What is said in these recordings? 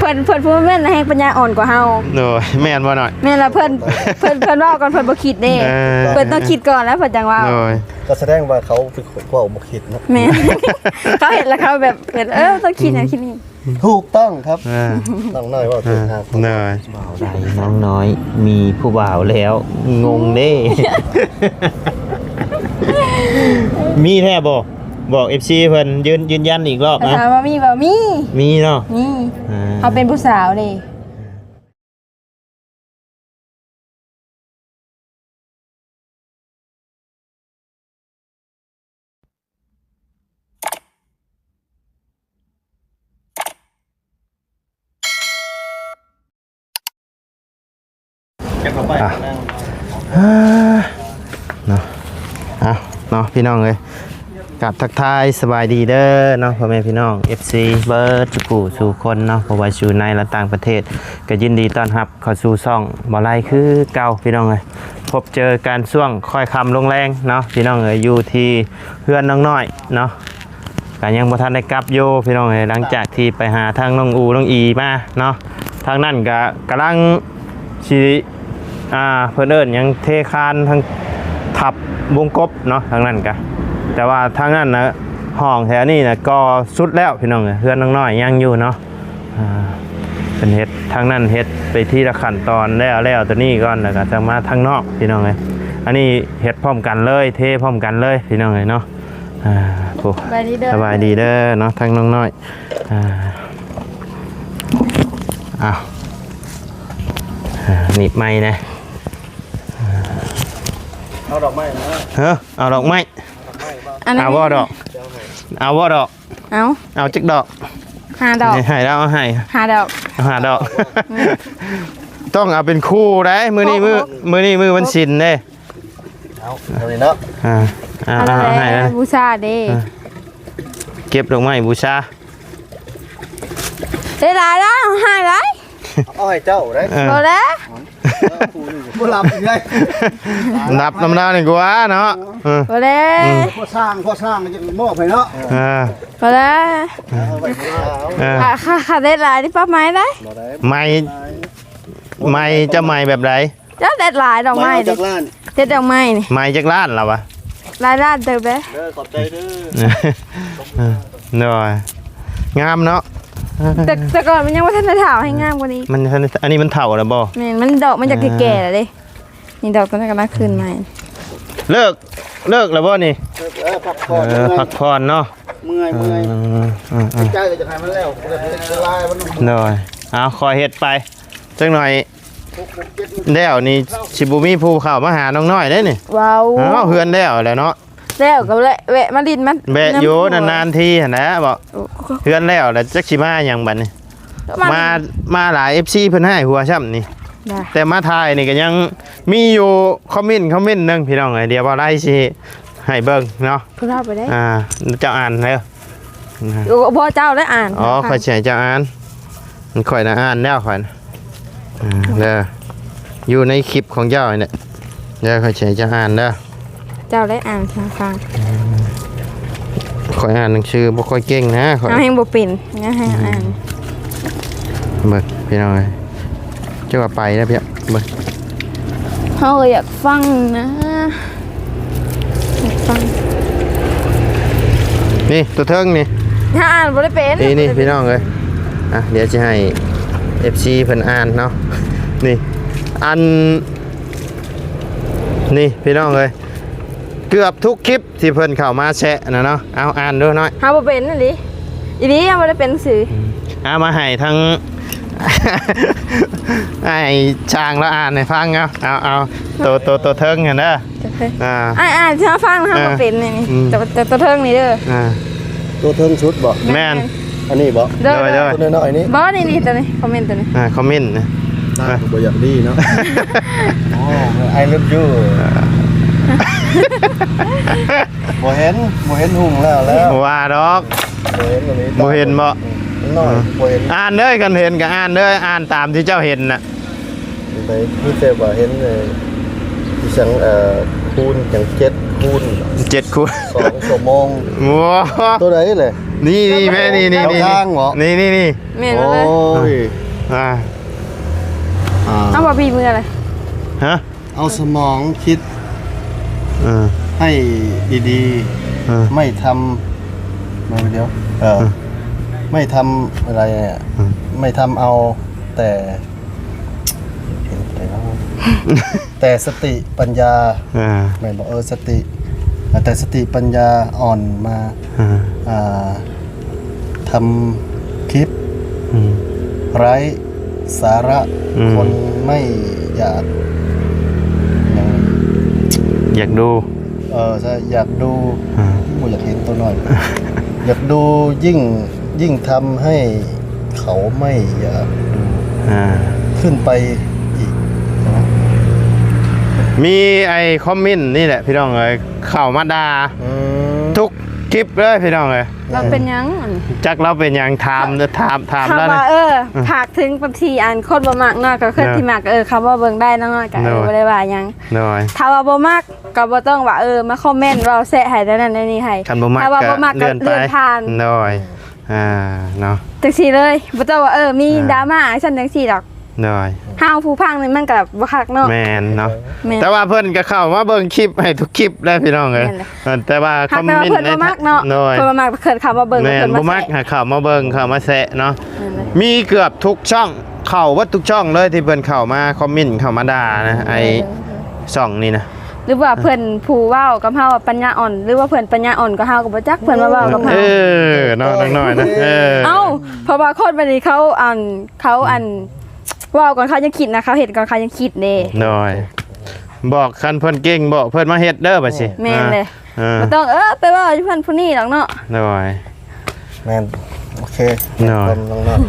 พิ่นพูดแม่นให้ปัญญาอ่อนกว่าเฮาโดยแม่นบ่หน่อยแม่นละเพิ่นเว้าก่อนเพิ่นบ่คิดเด้เพิ่นต้องคิดก่อนแล้วเพิ่นจังว่าโดยก็แสดงว่าเขาเป็นคนว่าบ่คิดเนาะแม่เขาเห็นแล้วเขาแบบเห็นต้องคิดนะคิดนี่ถูกต้องครับต้องน้อยว่าถูกทางโดยบ่าวใดน้องน้อยมีผู้บ่าวแล้วงงเด้ มีแท้บ่บอก FC เพิ่นยืนยันอีกรอบนะถามว่ามีบ่มีเนาะนี่เขาเป็นผู้สาวเด้เนาะเนาะพี่น้องเลยกับทักทายสบายดีเด้อเนาะพ่อแม่พี่น้อง FC เบิร์ดจุกูสู่คนเนาะเพราะว่าอยู่ในและต่างประเทศก็ยินดีต้อนรับเข้าสู่ช่องบ่ไล่คือเก่าพี่น้องเลยพบเจอการช่วงค่อยคำลงแรงเนาะพี่น้องเลยอยู่ที่เพื่อนน้องน้อยเนาะก็ยังบ่ทันได้กลับโยพี่น้องเลยหลังจากที่ไปหาทางน้องอูน้องอีมาเนาะทางนั้นก็กำลังสิเพิ่นเอิ้นยังเทคานทางทับวงกบเนาะทางนั้นก็แต่ว่าทางนั้นนะห้องแถวนี้นะก็สุดแล้วพี่น้องเพื่อนน้อยยังอยู่เนาะเป็นเฮ็ดทางนั้นเฮ็ดไปที่ละขั้นตอนแล้วตัวนี้ก่อนแล้วก็จะมาทางนอกพี่น้องเลยอันนี้เฮ็ดพร้อมกันเลยเทพร้อมกันเลยพี่น้องเลยเนาะสบายดีเด้อเนาะทางน้องน้อยหนีบไม้นะเอาดอกไม้นะเอาดอกไม้เอาว่าดอกเอาจิกดอก5 ดอกให้แล้วเอาให้5 ดอก5 ดอกต้องเอาเป็นคู่ได้มือนี้มือวันศิลป์เด้เอาเลยเนาะเอาให้บูชาเด้เก็บดอกไม้บูชาได้หลายแล้วให้หลายเอาให้เจ้าได้บ่แล้วบ่รับอีกได้นับน้ำดาวนี่กว่าเนาะบ่แล้วพอสร้างจะมอบให้เนาะบ่แล้วค่ะได้หลายนี่ปั๊บไม้ได้ไม้จะไม้แบบไหนจะได้หลายดอกไม้ดิเด็ดดอกไม้นี่ไม้จากล้านเหรอวะล้านเติบเด้ขอบใจเด้อเนาะงามเนาะแต่ก่อนมันยังว่าท่านจะถ่าให้งามกว่านี้มันอันนี้มันเถ่าแล้วบ่มันดอกมันจะแก่ๆแล้วดินี่ดอกก็น่าจะคืนใหม่เลิกแล้วบ่นี่พักผ่อนเนาะเมื่อยใจจะให้มันแล้วละลายมันหน่อยเอาคอยเฮ็ดไปจังหน่อยแล้วนี่ชิบุมีภูเขามาหาน้องน้อยได้นี่ว้าวเฮือนแล้วแหละเนาะแล้วก็เลยแวะมาดินมันแวะโยนานๆทีนะบอกเฮือนแล้วแล้วจักสิมาหยังบัดนี่มาหลาย FC เพิ่นให้หัวช่ำนี่แต่มาถ่ายนี่ก็ยังมีอยู่คอมเมนต์นึงพี่น้องเดี๋ยวบ่ได้สิให้เบิ่งเนาะเพิ่นเอาไปได้เจ้าอ่านแล้วบ่เจ้าได้อ่านค่อยสิให้เจ้าอ่านมันค่อยน่ะอ่านแล้วค่อยเด้ออยู่ในคลิปของเจ้าเนี่ยเดี๋ยวค่อยสิให้เจ้าอ่านเด้อเจ้าได้อ่านฟังค่อยอ่านหนังสือบ่ค่อยเก่งนะค่อยเอาให้บ่เป็นนะให้อ่านเบิ่งพี่น้องเอ้ยเจ้าว่าไปนะพี่เบิ่งเฮาอยากฟังนะอยากฟังนี่ตัวเทิงนี่ถ้าอ่านบ่ได้เป็นนี่พี่น้องเอ้ยเดี๋ยวจะให้ FC เพิ่นอ่านเนาะนี่อันนี่พี่น้องเอ้ยเกือบทุกคลิปที่เพิ่นเข้ามาแชะนะเนาะเอาอ่านด้วยน้อยหาบ่เป็นนั่นดิอีนี้ยังบ่ได้เป็นสื่อมาให้ทั้งไอ้ช่างแล้วอ่านให้ฟังเอาตัวเทิงเห็นเด้ออ่านให้ฟังหาบ่เป็นนี่แต่ตัวเทิงนี่เด้อตัวเทิงชุดบ่แม่นอันนี้บ่เด้อตัวน้อยนี่บ่นี่ตัวนี้คอมเมนต์ตัวนี้คอมเมนต์บ่อยากดีเนาะI love you บ่เห็นหุ่งแล้วว่าดอกบ่เห็นบ่อ่านเด้อกันเห็นก็อ่านเด้ออ่านตามที่เจ้าเห็นน่ะไปพี่เจ้าบ่เห็นเลยที่สังคูณจัง7คูณ 7คู่ 2 ชั่วโมง ว้า ตัวไหนเลย นี่แม่นี่ เอาทางเหรอ นี่ แม่น โอ้ เลย ย อ่า เอาบ่บีมืออะไร ฮะ เอาสมองคิด อ่า ให้ดี อ่า ๆไม่ทำเดี๋ยวไม่ทำอะไรอ่ะไม่ทำเอาแต่เห็นแต่แล้วแต่สติปัญญา อ่า ไม่บอกสติแต่สติปัญญาอ่อนมา อ่า ทำคลิป อืม ไร้สาระ อืม คนไม่อยากอย่าง อยากดู ใช่อยากดู อ่า กูอยากเห็นตัวหน่อย อยากดูยิ่งทำให้เขาไม่อยากดู อ่า ขึ้นไปอีกนะ มีไอ้คอมเมนต์นี่แหละพี่น้องเอ้ยเข้ามาด่าทุกคลิปเลยพี่น้องเอ้ย เราเป็นหยัง จักเราเป็นหยังถามแล้ว คำ นะ ว่าผากถึงบางทีอันคนบ่มักเนาะก็คือที่มักคำว่าเบิ่งได้เนาะก็บ่ได้ว่าหยัง หน่อย ถ้าว่าบ่มักก็บ่ต้องว่ามาคอมเมนต์ว่าแซะให้นั่นนี่ให้ คันบ่มัก ถ้าว่าบ่มักก็ เลื่อนไป เลื่อนผ่าน หน่อยเนาะ จังซี่เลยบ่ต้องว่ามีดราม่าฉันจังซี่ดอก หน่อย เฮาผู้พังนี่มันก็บ่คักเนาะ แมนเนาะ แม่น แต่ว่าเพิ่นก็เข้ามาเบิ่งคลิปให้ทุกคลิปเลยพี่น้องเอ้ย แม่นเลย แต่ว่าค คั อก ม แต่ว่า เมน เพิ่น ต์ บ่มักเนาะ หน่อย เพิ่นบ่มักเพิ่นเข้ามาเบิ่ง แม่น เพิ่น บ่มัก แซะ หาเข้ามาเบิ่งเข้ามาแซะเนาะ แม่นเลย มีเกือบทุกช่องเข้าวัดทุกช่องเลยที่เพิ่นเข้ามาคอมเมนต์เข้ามาด่านะไอ้ช่องนี้นะ หรือว่าเพิ่นผู้เว้ากับเฮาปัญญาอ่อน หรือว่าเพิ่นปัญญาอ่อนก็เฮาก็บ่จักเพิ่นมาเว้ากับเฮา เนาะน้อยๆนะเอ้าเพราะว่าคนบัดนี้เขาเว้าก่อนเขายังคิดนะเขาเฮ็ดก่อนเขายังคิดเด้ น้อย บอกคันเพิ่นเก่งบอกเพิ่นมาเฮ็ดเด้อบัดสิ แม่นเลย บ่ บ่ต้องไปเว้าอยู่เพิ่นผู้นี้หรอกเนาะ น้อย แมนโอเค หน่อย น้องๆเนาะ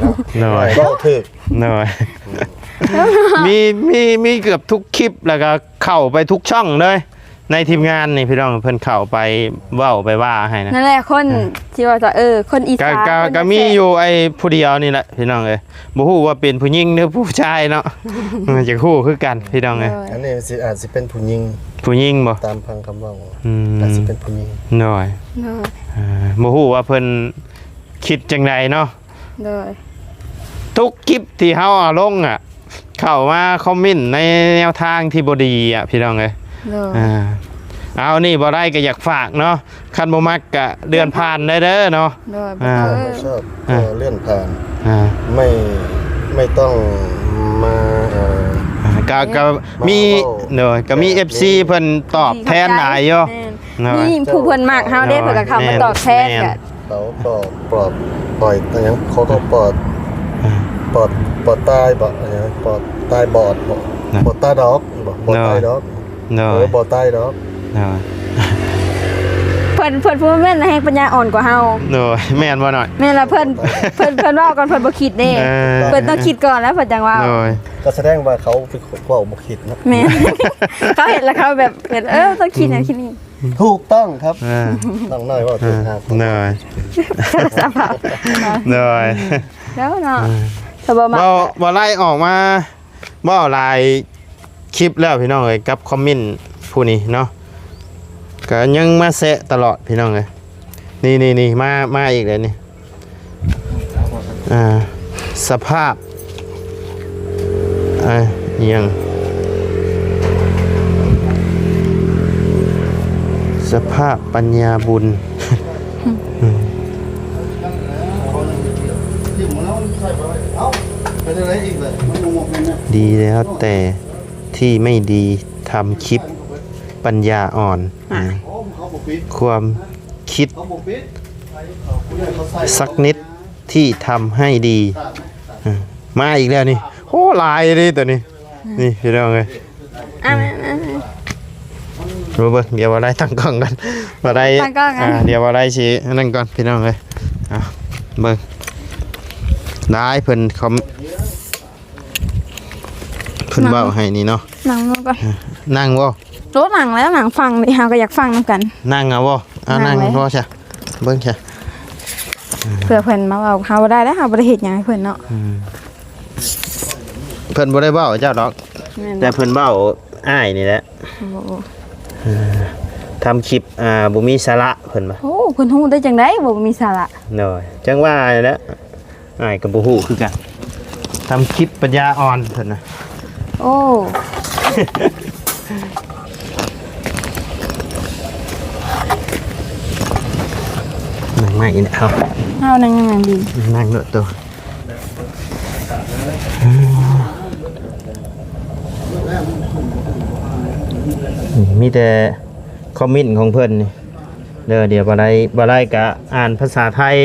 น้อย ก็ถึก น้อย มีเกือบทุกคลิปแล้วก็เข้าไปทุกช่องเลยในทีมงานนี่พี่น้องเพิ่นเข้าไปเว้าไปว่าให้นะ นั่นแหละคนที่ว่าจะคนอีสาน ก็มีอยู่ไอ้ผู้เดียวนี่แหละพี่น้องเอ้ยบ่ฮู้ว่าเป็นผู้หญิงหรือผู้ชายเนาะ จะฮู้คือกันพี่น้องเอ้ย อันนี้อาจจะเป็นผู้หญิง ผู้หญิงบ่ ตามพังคำเว่า อืม อาจจะเป็นผู้หญิง น้อยบ่ฮู้ว่าเพิ่นคิดจังไดเนาะ โดย ทุกคลิปที่เฮาเอาลงอ่ะ เข้ามาคอมเมนต์ในแนวทางที่บ่ดีอ่ะพี่น้องเอ้ย โดย เอานี่บ่ได้ก็อยากฝากเนาะคันบ่มักก็เดือนผ่านได้เด้อเนาะ โดย ไม่ชอบก็เลื่อนผ่าน อ่า ไม่ต้องมาก็มีเนอะก็มี FC เพิ่นตอบแทนหลายอยู่เนาะ นี่ผู้เพิ่นมากเฮาได้เพิ่นก็เข้ามาตอบแทนกัน เขาก็ปลอดปล่อยแต่ยังเขาก็ปลอดตายบ่อะไรนะปลอดตายบอดบ่ปลอดตายดอกบ่ปลอดตายดอก เนาะ ปลอดตายดอก เนาะ เพิ่นผู้แม่นให้ปัญญาอ่อนกว่าเฮา เนาะแม่นบ่หน่อย แม่นละเพิ่นเว้าก่อนเพิ่นบ่คิดเด้เพิ่นต้องคิดก่อนแล้วเพิ่นจังว่า เนาะ ก็แสดงว่าเขาเป็นคนว่าบ่คิดนะ แม่น เขาเห็นแล้วเขาแบบเห็นต้องคิดนะคิดนี่ ถูกต้องครับ อ่า ต้องน้อยว่าถูกครับ เนาะ สภาพ เนาะ แล้วเนาะสบายมาก บ่ไล่ออกมาบ่หลายคลิปแล้วพี่น้องเอ้ยกับคอมเมนต์ผู้นี้เนาะก็ยังมาแซะตลอดพี่น้องเอ้ยนี่มาอีกแล้วนี่สภาพยังสภาพปัญญาบุญ ดีแล้วแต่ที่ไม่ดีทำคลิปปัญญาอ่อนความคิดสักนิดที่ทำให้ดีมาอีกแล้วนี่โอ้ลายเลยตัวนี้นี่พี่น้องเลยรู้เบิ่งเดี๋ยวอะไรตั้งกล้องกันอะไรเดี๋ยวอะไรสินั่นก่อนพี่น้องเลยเบิ่งได้เพิ่นเขาเพิ่นเว้าให้นี่เนาะ หนังก่อน นั่งบ่ รถหนังแล้วหนังฟังดิเฮาก็อยากฟังนำกัน นั่งเอาบ่นั่งบ่ใช่เบิ่งใช่ เพื่อเพิ่นมาเว้าเฮาบ่ได้แล้วเฮาบ่ได้เฮ็ดหยังให้เพิ่นเนาะ เพิ่นบ่ได้เว้าเจ้าดอกแต่เพิ่นเว้าอ้ายนี่แหละ ทำคลิปบ่มีสาระเพิ่นว่า โอ้เพิ่นฮู้ได้จังได๋บ่มีสาระ เนาะจังว่าแหล้วอ้ายก็บ่ฮู้คือกันทำคลิปปัญญาอ่อนเพิ่นน่ะ โอ้ นั่งใหม่เนี่ยเอา เฮานั่งยังดี นั่งเด้อตัวมีแต่คอมเมนต์ของเพิ่นนี่เด้อเดี๋ยวบ่ได้ก็อ่านภาษาไทย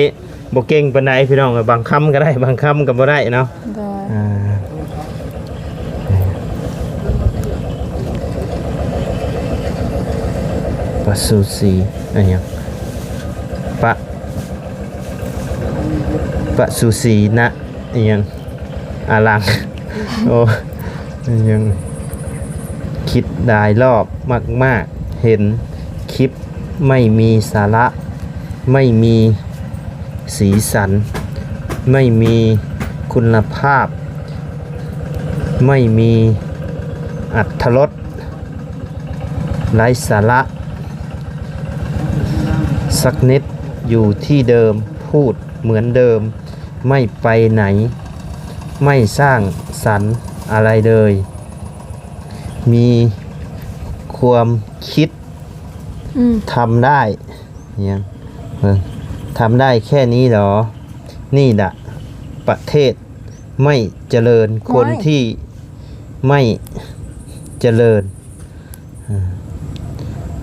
บ่เก่งปานใดพี่น้องบางคำก็ได้บางคำก็บ่ได้เนาะ โดย ปะซูซีอันยังปะซูซีนะอันยังอาลัง โอ้อันยังคิดได้รอบมากๆเห็นคลิปไม่มีสาระไม่มีสีสันไม่มีคุณภาพไม่มีอรรถรสไร้สาระสักนิดอยู่ที่เดิมพูดเหมือนเดิมไม่ไปไหนไม่สร้างสรรค์อะไรเลยมีความคิด ทำได้ยังทำได้แค่นี้เหรอนี่แหละประเทศไม่เจริญคนที่ไม่เจริญ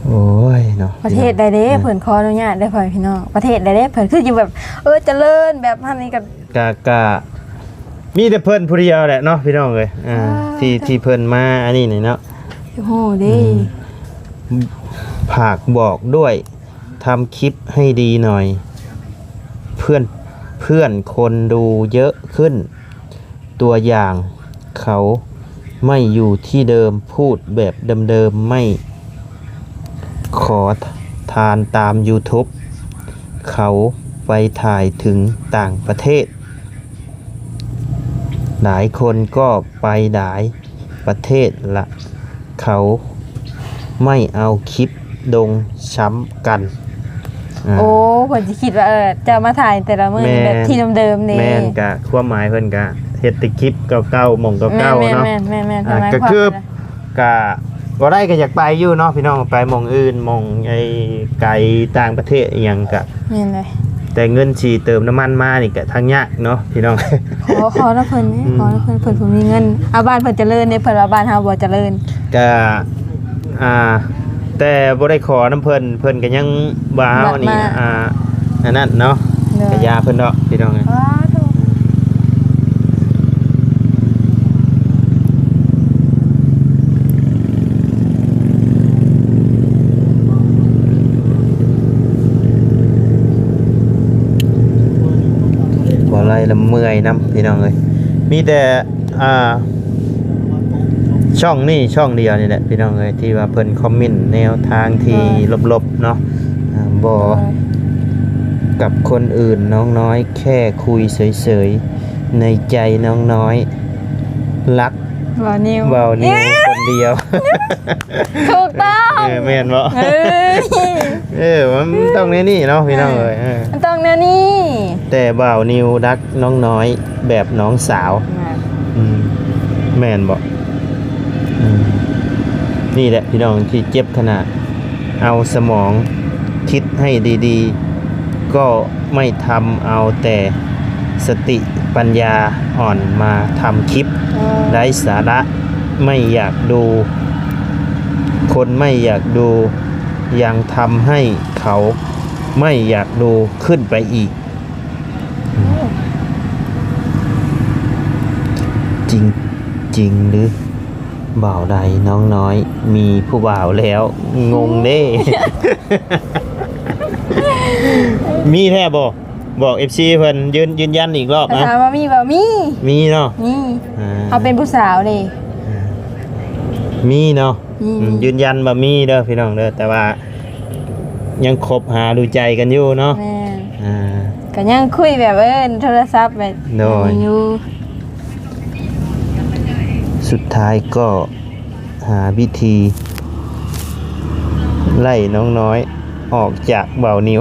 โอ้ยเนาะ ประเทศใดเด้เพิ่นขออนุญาตได้พ่อพี่น้องประเทศใดเด้เพิ่นคืออยู่แบบเจริญแบบอันนี้กับ กะมีแต่เพิ่นผู้เดียวแหละเนาะพี่น้องเอ้ยที่เพิ่นมาอันนี้นี่เนาะ โอ้โหเด้ ผากบอกด้วยทำคลิปให้ดีหน่อยเพื่อนคนดูเยอะขึ้นตัวอย่างเขาไม่อยู่ที่เดิมพูดแบบเดิมๆไม่ขอทานตาม YouTube เขาไปถ่ายถึงต่างประเทศหลายคนก็ไปหลายประเทศละเขาไม่เอาคลิปดงช้ำกัน โอ้เพิ่นสิคิดว่าจะมาถ่ายแต่ละมื้อแบบที่เดิมๆนี่ แม่นกะความหมายเพิ่นกะเฮ็ดแต่คลิปเก่าๆหม่องเก่าๆเนาะ แม่นก็คือกะบ่ได้ก็อยากไปอยู่เนาะพี่น้องไปหม่องอื่นหม่องไอ้ไกลต่างประเทศอีหยังกะ แม่นเลย แต่เงินสิเติมน้ำมันมานี่ก็ทางยากเนาะพี่น้อง ขอนะเพิ่นนี่ขอนะเพิ่นผมมีเงินเอาบ้านเพิ่นเจริญเนี่ยเพิ่นว่าบ้านเฮาบ่เจริญ ก็แต่บ่ได้ขอน้ำเพิ่นก็ยังบ่าเฮานี่อันนั้นเนาะก็ยาเพิ่นเนาะพี่น้อง ว้าโธ่ บ่ไรละเมื่อยน้ำพี่น้องเอ้ยมีแต่ช่องนี้ช่องเดียวนี่แหละพี่น้องเอ้ยที่ว่าเพิ่นคอมเมนต์แนวทางที่ลบๆเนาะบ่กับคนอื่นน้องน้อยแค่คุยเฉยๆในใจน้องน้อยรัก บ่นิว เบานิ้วคนเดียว ถูกต้อง แม่นบ่ มันต้องนี่เนาะพี่น้องเอ้ย มันต้องแนวนี้ แต่เบานิ้วรักน้องน้อยแบบน้องสาวแม่นบ่นี่แหละพี่น้องที่เจ็บขนาดเอาสมองคิดให้ดีๆก็ไม่ทำเอาแต่สติปัญญาอ่อนมาทำคลิปไร้สาระไม่อยากดูคนไม่อยากดูยังทำให้เขาไม่อยากดูขึ้นไปอีกจริงหรือบ่าวใดน้องน้อยมีผู้บ่าวแล้วงงเด้ มีแท้บอก FC เพิ่นยืนยันอีกรอบนะ ถามว่ามีบ่มี มีเนาะ นี่เขาเป็นผู้สาวเลย มีเนาะ มี ยืนยันบ่มีเด้อพี่น้องเด้อแต่ว่ายังคบหาดูใจกันอยู่เนาะ แม่ ก็ ยังคุยแบบโทรศัพท์แบบ โดย อยู่ สุดท้ายก็หาวิธี ไล่น้องน้อยออกจากเบานิว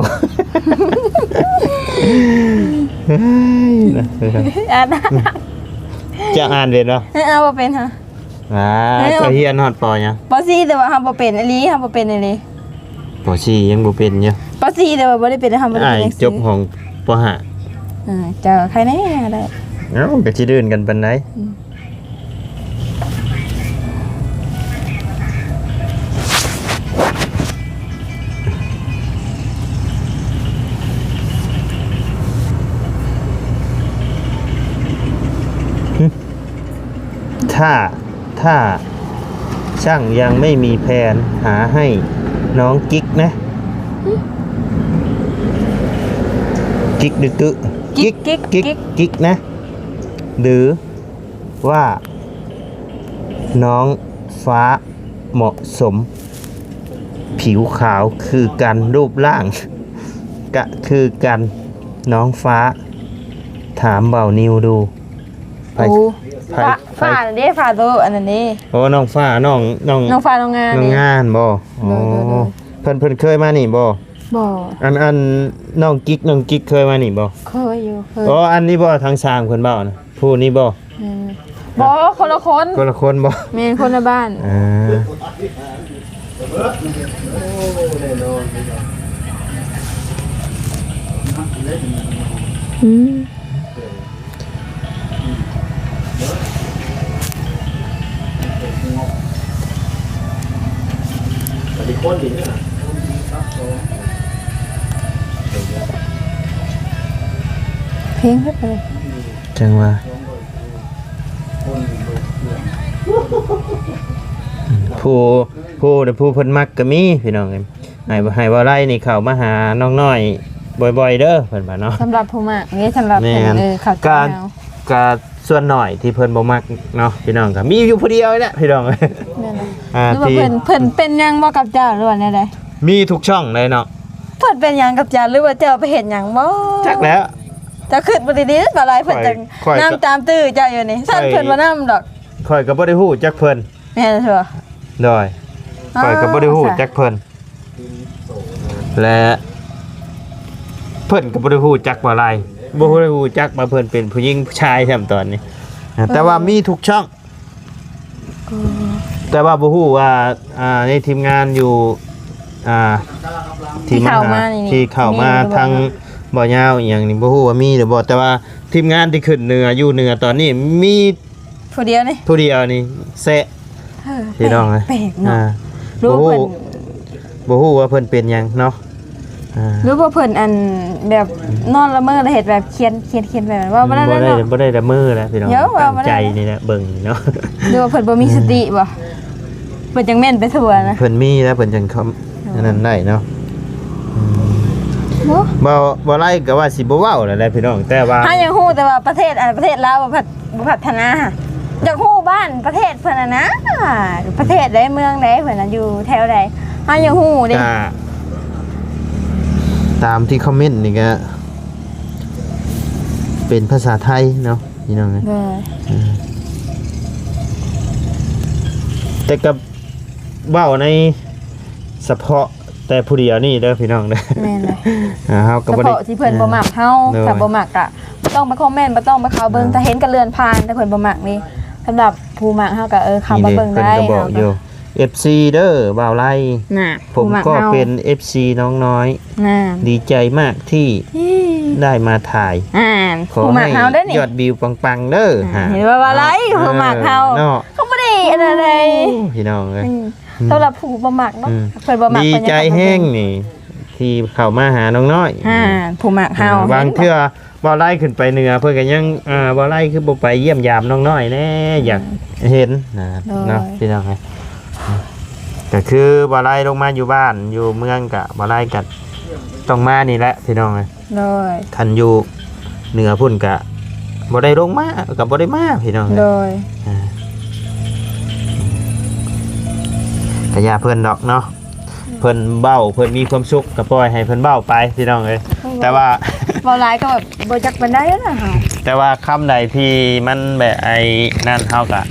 เฮ้ยนะ อ่านนะ จะอ่านเป็นเนาะ เอาบ่เป็นฮะ ก็เฮียนฮอดปอยัง ปอซี่แต่ว่าเฮาบ่เป็นอีหลีเฮาบ่เป็นอีหลี ปอ4ยังบ่เป็นอยู่ ปอซี่แต่ว่าบ่ได้เป็นเฮาบ่ได้ อ้าย เป็น จบของป5 เจ้าใครแน่ได้ เอ้าก็สิดื่นกันปานใดถ้าช่างยังไม่มีแผนหาให้น้องกิ๊กนะกิ๊กดึกตึกิ๊กนะหรือว่าน้องฟ้าเหมาะสมผิวขาวคือกันรูปร่างก็คือกันน้องฟ้าถามเบานิวดูไป โอ้ฟ้าเด้ฟ้าโตอันนั้นเด้ โอ้น้องฟ้าน้อง ฟ้าน้องงาน น้อง นี่ งานบ่โอ้ โดย เพิ่นเคยมานี่บ่ บ่ อันน้องกิ๊กเคยมานี่บ่ เคยอยู่เคย อ๋ออันนี้บ่ทางสร้างเพิ่นเว้านะผู้นี้บ่ บ่คนละคน คนละคนบ่ แม่นคนละบ้าน อ่า อืม เพลงให้ไป จังว่าผู้เพิ่นมักก็มีพี่น้องเอ้ยให้ว่าไล่นี่เข้ามาหาน้องน้อยบ่อยๆเด้อเพิ่นว่าเนาะ สำหรับผู้มากนี่สำหรับ แม่ เป็น น เขาใจ การ เอา ก็ส่วนหน่อยที่เพิ่นบ่มักเนาะพี่น้องก็มีอยู่ผู้เดียวนี่แหละพี่น้องเอ้ย แม่นบ่ อ่า หรือว่า ที่ เพิ่นเป็นหยังบ่กับเจ้าหรือว่าแนวใด มีทุกช่องเลยเนาะ เพิ่นเป็นหยังกับเจ้าหรือว่าเจ้าไปเห็นหยังบ่ จักแล้ว เจ้าขึ้นบ่ดีๆบ่หลายเพิ่นจัง ค่อย นํตามตื้อเจ้าอยู่นี่ซั่นเพิ่นบ่นํดอก ข่อยก็บ่ได้ฮู้จักเพิ่น แม่นซั่ว โดยข่อยก็บ่ได้ฮู้จักเพิ่นและเพิ่นก็บ่ได้ฮู้จักว่าอะไรบ่ได้ฮู้จักว่าเพิ่นเป็นผู้หญิงผู้ชายแท้ตอนนี้แต่ว่ามีทุกช่อง แต่ว่าบ่ฮู้ว่าในทีมงานอยู่ที่เข้ามาทางบ่ยาวอีหยังนี่บ่ฮู้ว่ามีหรือบ่แต่ว่าทีมงานที่ขึ้นเหนืออยู่เหนือตอนนี้มี ผู้เดียวนี่ ผู้เดียวนี่แซะพี่น้องเอ้ย แปลกเนาะ รู้ บ่ ว่า ฮู้ เพิ่น บ่ฮู้ว่าเพิ่นเป็นหยังเนาะ รู้ว่าเพิ่นอันแบบนอนละเมอแล้วเฮ็ดแบบเขียนแบบว่าบ่ได้ บ่ เนาะ ได้ละมือแล้วพี่น้อง เดี๋ยวว่า ตั้ง บ่ได้ ใจนี่แหละเบิ่งนี่เนาะ หรือว่าเพิ่นบ่มีสติบ่เพิ่นจังแม่นไปทั่วนะ เพิ่นมีแล้วเพิ่นจังเขาอันนั้นได้เนาะ โอ้ บ่ไล่ก็ว่าสิบ่เว้าแล้วแหละพี่น้องแต่ว่า ถ้ายังฮู้แต่ว่าประเทศลาวบ่พัฒนาอยากฮู้บ้านประเทศเพิ่นน่ะนะประเทศใดเมืองใดเพิ่นน่ะอยู่แถวใดถ้ายังฮู้เด้ ก็ตามที่คอมเมนต์นี่ก็เป็นภาษาไทยเนาะพี่น้องเอ้ย แต่กับเว้าในเฉพาะแต่ผู้เดียวนี่เด้อพี่น้องเด้อ แม่นเลย เฮาก็ เฉ บ่ได้ พาะที่เพิ่นบ่มักเฮา เออ ถ้าบ่มักก็บ่ต้องไปคอมเมนต์บ่ต้องไปเข้าเบิ่งแต่เห็นก็เลื่อนผ่านแต่เพิ่นบ่มักนี่สำหรับผู้มักเฮาก็เข้ามาเบิ่งได้ เพิ่นก็บอกอยู่ FC เด้อบ่าวไล่ น่ะ ผม ผู้มั ก็ ฮา เป็น FC น้องน้อย น่ะ ดีใจมากที่ได้มาถ่าย ขอ ผู้มั ให้ กเฮาได้นี่ ยอดวิวปังๆเด้อฮะ เห็นว่าอะไรผู้มักเฮา เนาะ เขาบ่ได้อันนั้นเลย พี่น้องเอ้ย สำหรับผู้บ่มักเนาะ อืม เพิ่นบ่มัก ดี เพิ่นยัง ใจแห้งนี่ ที่เข้ามาหาน้องน้อย ผู้มักเฮา บางเทื่อบ่ไล่ขึ้นไปเหนือเพิ่นก็ยังบ่ไล่คือบ่ไปเยี่ยมยามน้องน้อยแน่อยากเห็นนะเนาะพี่น้องเอ้ยก็คือบ่ไล่ลงมาอยู่บ้านอยู่เมืองก็บ่ไล่ก็ต้องมานี่แหละพี่น้องเอ้ย โดย คันอยู่เหนือพุ่นก็บ่ได้ลงมาก็บ่ได้มาพี่น้อง โด เอ้ย ย ก็อย่าเพิ่นดอกเนาะเพิ่นเบ้าเพิ่นมีความสุขก็ปล่อยให้เพิ่นเบ้าไปพี่น้องเอ้ยแต่ว่า บ่หลายก็แบบบ่จักปานใดนะเฮา แต่ว่าคำใดที่มันแบบไอ้นั่นเฮาก็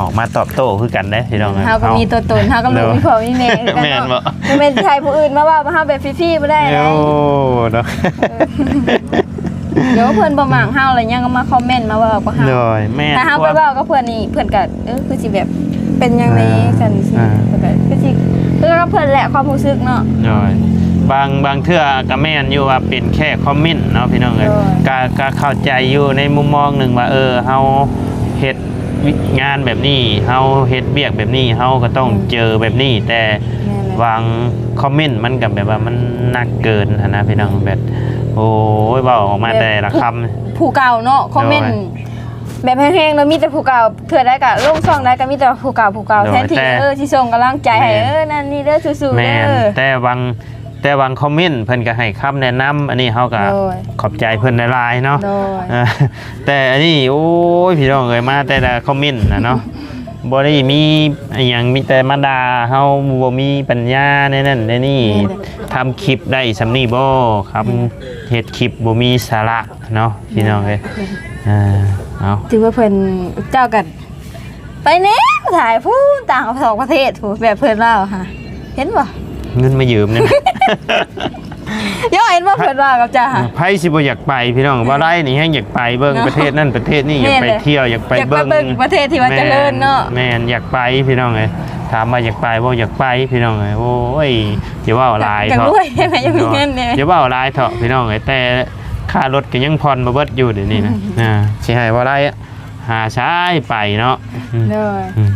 ออกมาตอบโต้คือกันได้พี่น้อง เฮาก็มีตัวตนเฮาก็รู้มีพ่อมีแม่คือกัน แม่นบ่ เนาะมันเป็นชายผู้อื่นมาว่าเฮาแบบฟรีๆบ่ได้ โอ้ นะ เนาะ เดี๋ยวเพิ่นบ่มักเฮาอะไรยังก็มาคอมเมนต์มาว่ากับเฮา โดยแม่ ถ้าเฮาไปเว้ากับเพิ่นนี่เพิ่นก็คือสิแบบเป็นจังไดกันสิเพิ่นก็คือสิคือกับเพิ่นแหละความรู้สึกเนาะ โดยบางเทื่อก็แม่นอยู่ว่าเป็นแค่คอมเมนต์เนาะพี่น้องเอ้ย โดย ก็เข้าใจอยู่ในมุมมองหนึงว่าเฮาเฮ็ดงานแบบนี้เฮาเฮ็ดเวียกแบบนี้เฮาก็ต้องเจอแบบนี้แต่ แม่นเลย วางคอมเมนต์มันกับแบบว่ามันหนักเกินหั้นนะพี่น้องแบบโอ้ยเว้าออกมาแต่ละคำ ผู้เก่าเนาะคอมเมนต์แบบแห้งๆแล้วมีแต่ผู้เก่าเถื่อได้ก็ลงช่องได้ก็มีแต่ผู้เก่า โดย แทนที่ แต่ สิส่งกำลังใจให้ แม่น นั่นนี่เด้อสู้ๆ แม่ เด้ น อ แต่บางคอมเมนต์เพิ่นก็ให้คำแนะนำอันนี้เฮาก็ โดย ขอบใจเพิ่นหลายๆเนาะ โดย แต่อันนี้โอ้ยพี่น้องเอ้ยมาแต่ละคอมเมนต์นะเนาะบ่ได้มีอหย่างมีแต่มาด่าเฮาบ่มีปัญญาในนั้นในนี่ทำคลิปได้สำนี้บ่ครับเฮ็ดคลิปบ่มีสาระเนาะพี่น้องเอ้ยเอา ถือว่าเพิ่นเจ้ากันไปแน่ถ่ายผู้ต่างประเทศผู้แบบเพิ่นเล่าค่ะเห็นบ่ เงินมายืมเนี่ย ย่อเห็นว่าเพิ่นว่ากับจ้าค่ะ ไผสิบ่อยากไปพี่น้องบ่ได้นี่แฮงอยากไปเบิ่ง เนาะ ประเทศนั่นประเทศนี่อยากไป แม่นเลย เที่ยวอยากไป อยากไป เบิ่ง เบิ่งประเทศที่ว่าเจริญเนาะ แม่นอยากไปพี่น้องเอ้ยถามว่าอยากไปบ่อยากไปพี่น้องเอ้ยโอ้ยอย่าว่าหลาย อยาก เถอะ รวยใช่ไหมยังมีเงินเนี่ย อย่าว่าหลายเถอะพี่น้องเอ้ยแต่ค่ารถก็ยังผ่อนบ่เบิดอยู่เดี๋ยวนี้นะสิให้บ่ได้อะหาใช้ไปเนาะอืม เลย อืม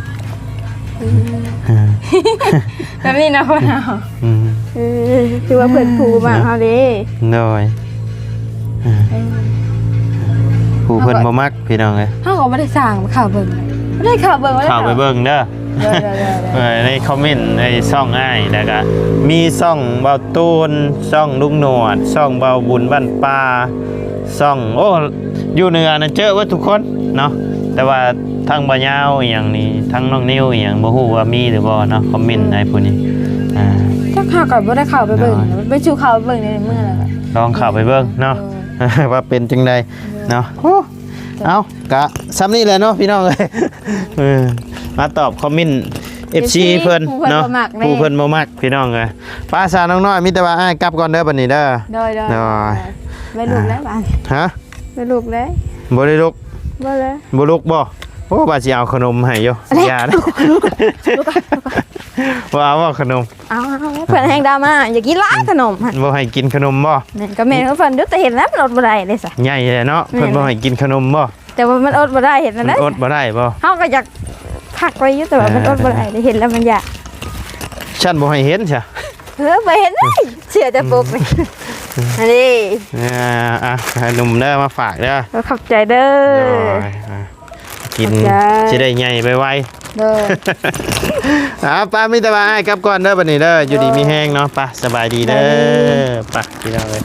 แบบนี้นะเพิ่นเอา อืม คือว่าเพิ่นผูมากเฮาเด้ โดยผู้เพิ่นบ่มักพี่น้องเอ้ย เฮาก็บ่ได้สร้างข่าวเบิ่งบ่ได้ข่าวเบิ่ง เข้าไปเบิ่งเด้อ เด้อ ในคอมเมนต์ในช่องอ้ายแล้วก็มีช่องเบาตูนช่องลุงหนวดช่องเบาบุญบ้านป่าช่องโอ้อยู่เหนือนะเจอว่าทุกคนเนาะแต่ว่าทางบ่ยาวอหย่างนี้ทั้งน้องนิ้วอหย่างบ่ฮู้ว่ามีหรือบ่เนาะคอมเมนต์ไอ้ผู้นี้จักข่าวก็บ่ได้ข่าวไปเบิ่งไปชูข่าวเบิ่งในเมื่อแล้ว ลองเข้าไปเบิ่งเนาะ ว่าเป็นจังไดเนาะเอากะซ้ำนี่แหละเนาะพี่น้องเอ้ยมาตอบคอมเมนต์ FC เพิ่นเนาะผู้เพิ่นบ่มักพี่น้องเอ้ยป้าสาวน้องน้อยมีแต่ว่าอ้ายกลับก่อนเด้อบัดนี้เด้อ ได้ ไปลูกแล้วบ้าน ฮะ ไปลูกแล้ว บ่ได้ลุก บ่แล้ว บ่ลุกบ่โอ้ว่าสิเอาขนมให้อยู่อย่าเด้อว่าเอาว่าขนม เอาเพิ่นแฮงดราม่าอย่ากินร้านขนมหั่น บ่ให้กินขนมบ่ นี่ก็แม่นเพิ่นเดี๋ยวแต่เห็นแล้วมันอดบ่ได้เด้ซะ ใหญ่เลยเนาะเพิ่นบ่ให้กินขนมบ่ แต่ว่ามันอดบ่ได้เห็น มั แล้ว น นะ อดบ่ได้บ่ เฮาก็อยากพักไว้อยู่แต่ว่ามันอดบ่ได้ได้เห็นแล้วมันอยาก ฉันบ่ให้เห็นใช่ บ่เห็นเลยเชื่อจะปลุกนี่อันนี้ ให้หนุ่มเด้อมาฝากเด้อ ขอบใจเด้อ กิน ขอบใจ สิได้ใหญ่ไปไว เด้อ ป้ามิตรบายกลับก่อนเด้อบัดนี้เด้ออยู่ดีมีแห้งเนาะป้าสบายดีเด้อป้าพี่น้องเอ้ย